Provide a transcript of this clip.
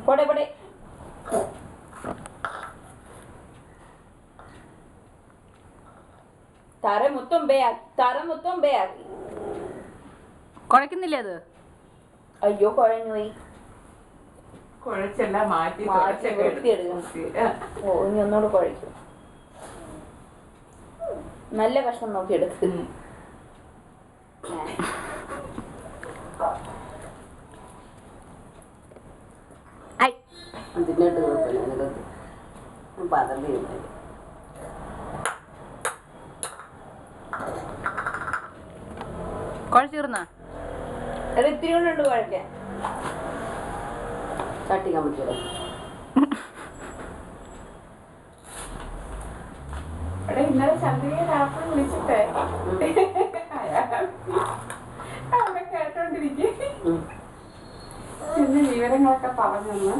പോടെ പോടെ. തറ മൊത്തം ബേയാക്കി. കുഴക്കുന്നില്ലേ അത്? അയ്യോ കുഴഞ്ഞു പോയി. കുഴച്ചെല്ലാം മാറ്റി വൃത്തിയെടുക്കണം. ഓ ഇനി ഒന്നുകൂടെ കുഴയ്ക്കും. നല്ല കഷ്ണം നോക്കി എടുക്കും. അതിനോട്ട് കുഴപ്പമില്ല. പതമ്പി കുഴച്ചിരുന്ന ഇത്തിരി കൊണ്ടുണ്ട് കുഴക്കാൻ. ചട്ടി കമ്പിച്ചോ ഇന്നലെ ചന്ദ്രിക രാത്രി വിളിച്ചിട്ടേ അവിടെ കേട്ടോണ്ടിരിക്കും. പിന്നെ വിവരങ്ങളൊക്കെ പറഞ്ഞെന്ന്